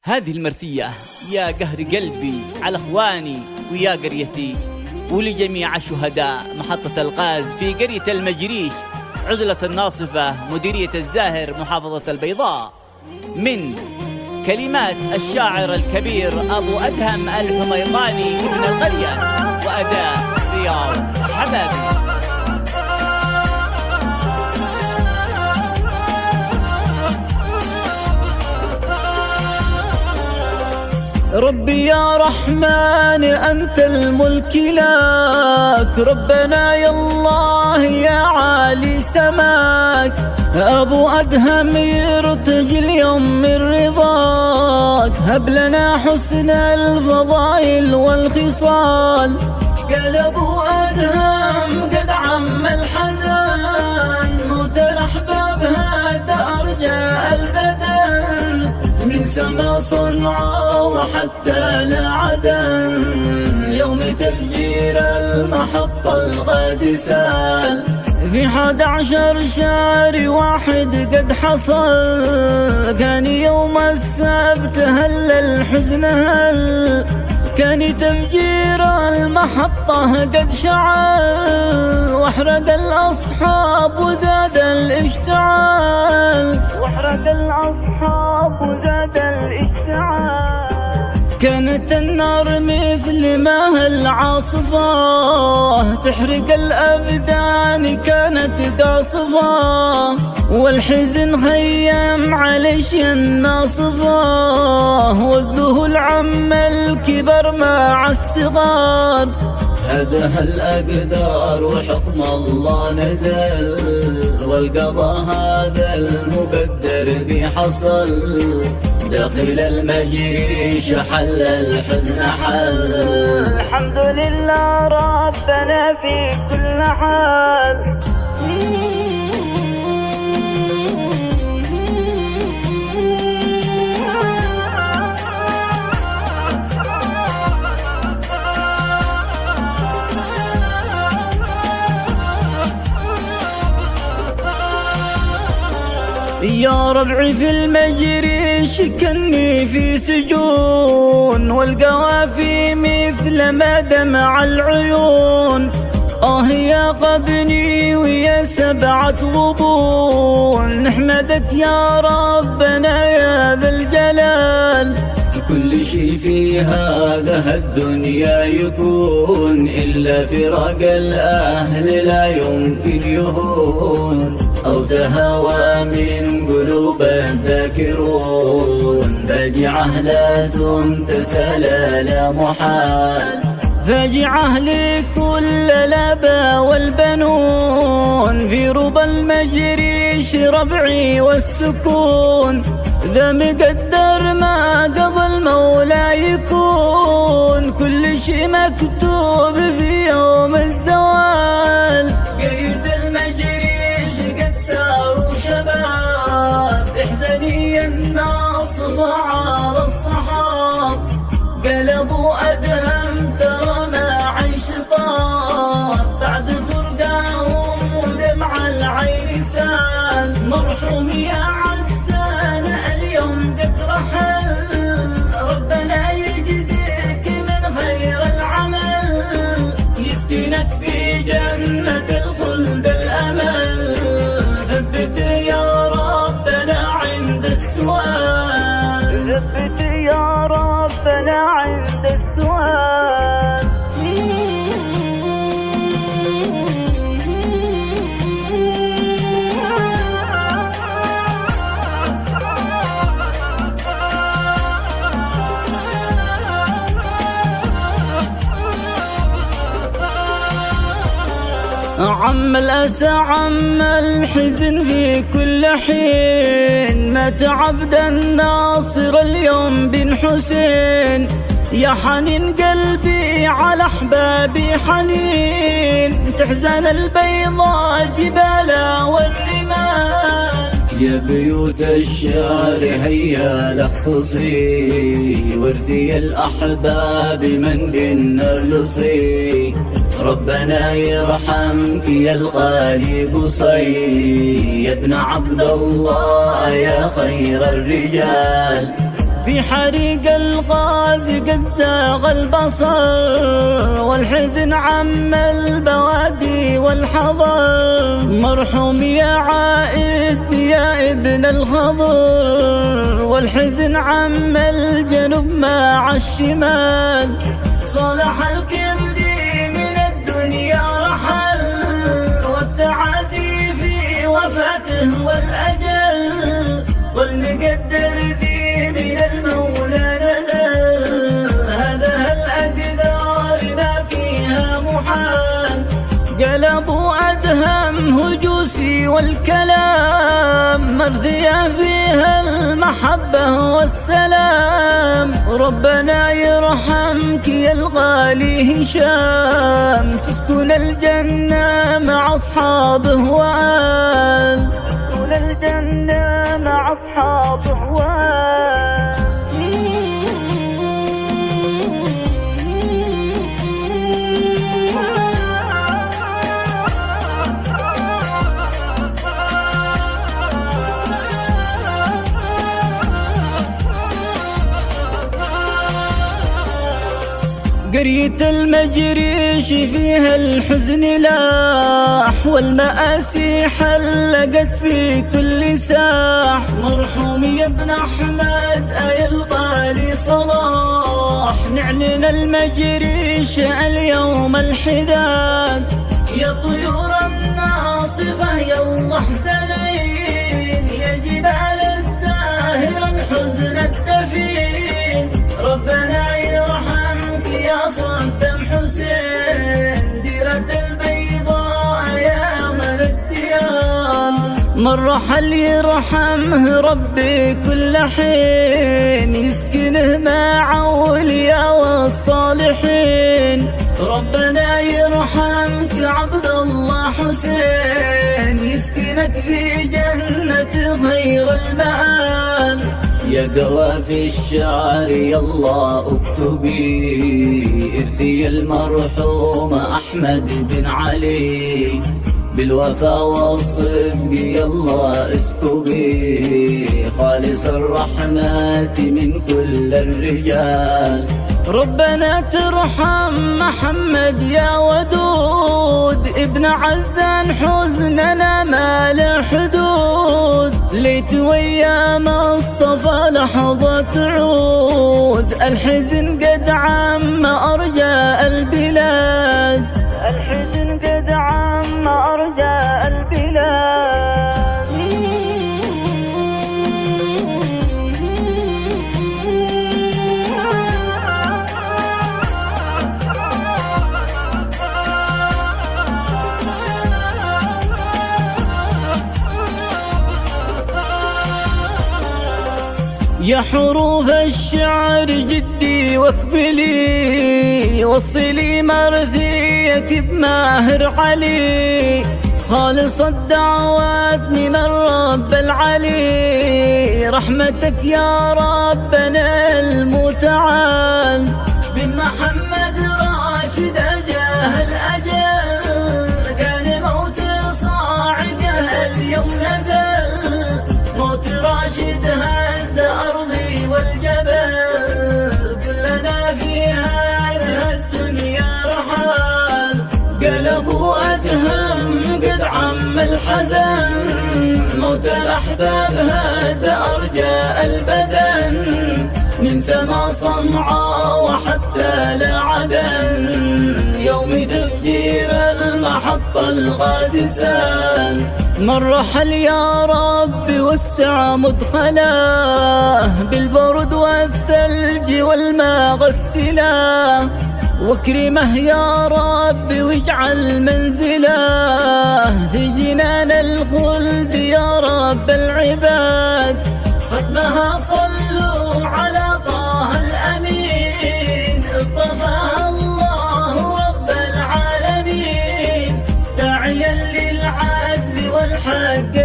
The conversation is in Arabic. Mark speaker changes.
Speaker 1: هذه المرثية يا قهر قلبي على اخواني ويا قريتي ولجميع الشهداء محطة الغاز في قرية المجريش عزلة الناصفة مديرية الزاهر محافظة البيضاء، من كلمات الشاعر الكبير أبو أدهم الحميطاني ابن القرية، وأداء رياض حبابي.
Speaker 2: ربي يا رحمن أنت الملك لك، ربنا يا الله يا عالي سماك، أبو أدهم يرتجي اليوم من رضاك، هب لنا حسن الفضائل والخصال. قال أبو أدهم قد عم الحزن، موت الأحباب هذا أرجاء البدن، من سما صنعاء وحتى لعدن، يوم تفجير المحطة الغاز سال، في 11 شهر واحد قد حصل، كان يوم السبت هل الحزن هل، كان تفجير المحطة قد شعل، واحرق الأصحاب وزاد الاشتعال، واحرق الأصحاب وزاد الاشتعال. كانت النار مثل ماء العاصفة تحرق الأبدان، كانت قاصفة والحزن خيم على الأشياء الناصفة، والذهول عم الكبر مع الصغار، هدها الأقدار وحكم الله نزل، والقضاء هذا المقدر ذي حصل، داخل المجريش حل الحزن حل، الحمد لله ربنا في كل حال. يا ربعي في المجريش كني في سجون، والقوافي مثل ما دمع العيون، يا قبني ويا 7 غبون، نحمدك يا ربنا يا ذا الجلال، كل شي في هذا الدنيا يكون، إلا فراق الأهل لا يمكن يهون، أو تهوى من قلوب الذاكرون، فاجعه لا تنتسى لا محال، فاجعه لكل الآباء والبنون، في ربى المجريش ربعي والسكون، ذا مقدر ما قضى المولى يكون، كل شي مكتوب في يوم الزوال. قرية المجريش قد ساروا شباب، احزني الناصف عار الصحاب، قال أبو أدهم ترى ما عيش طاب، بعد فرقاهم ودمع العين سال، مرحوم يا عزان اليوم قد رحل، ربنا يجزيك من خير العمل، يسكنك في جنة الخلد الأمل، ثبت يا ربنا عند السؤال، ثبت يا ربنا عند السؤال. عم الأسى عم الحزن في كل حين، مات عبد الناصر اليوم بن حسين، يا حنين قلبي على أحبابي حنين، تحزن البيضاء جبالا والرمال، يا بيوت الشعر هيا لخصي، ورثي الأحباب من بالنرلصي، ربنا يرحمك يا الغالي قصي، يا ابن عبد الله يا خير الرجال، في حريق الغاز قد زاغ البصر، والحزن عم البوادي والحضر. مرحوم يا عائد يا ابن الخضر، والحزن عم الجنوب مع الشمال. صالح الكبدي من الدنيا رحل، والتعازي في وفاته والأجل، والمقدر ذي من المولى نزل. هذا الأقدار ما فيها محال، قلبوا أدهم هجوسي والكلام، مرثية فيها المحبة والسلام. ربنا يرحمك يا الغالي هشام، تسكن الجنة مع أصحابه وآل، تسكن الجنة مع أصحابه وآل. قرية المجريش فيها الحزن لاح، والمآسي حلقت في كل ساح. مرحوم يا ابن أحمد أي الغالي صلاح، نعلن المجريش اليوم الحداد. يا طيور الناصفة يلا احزنين، يا جبال الزاهرة الحزن الدفين. ربنا يرحمك يا صدام حسين، ديرة البيضاء يا من الديار. من رحل يرحمه ربي كل حين، يسكنه مع أولياء والصالحين. ربنا يرحمك عبد الله حسين، يسكنك في جنة خير المآل. يا قوافي الشعر يلا اكتبي، ارثي المرحوم أحمد بن علي. بالوفا والصدق يلا اسكبي، خالص الرحمة من كل الرجال. ربنا ترحم محمد يا ودود، ابن عزان حزننا ما له حدود. ليت ويام الصفا لحظة تعود، الحزن قد عم أرجاء البلاد، الحزن قد عم أرجاء البلاد. يا حروف الشعر جدي واقبلي، وصلي مرثيك بماهر علي. خالص الدعوات من الرب العلي، رحمتك يا ربنا المتعال. بن محمد راشد أجاه الأجل، كان موت صاعقه اليوم نزل. موت راشد هز أرضي والجبل، كلنا في هذه الدنيا رحال. قلبوا أدهم قد عم الحزن، موت الأحباب هد أرجاء البدن. من سما صنعاء وحتى لعدن، يوم تفجير المحطة الغادسان. من رحل يا رب وسع مدخله، بالبرد والثلج والماء غسله. واكرمه يا رب واجعل منزله، في جنان الخلد يا رب العباد. ختمها صلوا على طه الأمين، اصطفاها الله رب العالمين. داعيا للعدل والحق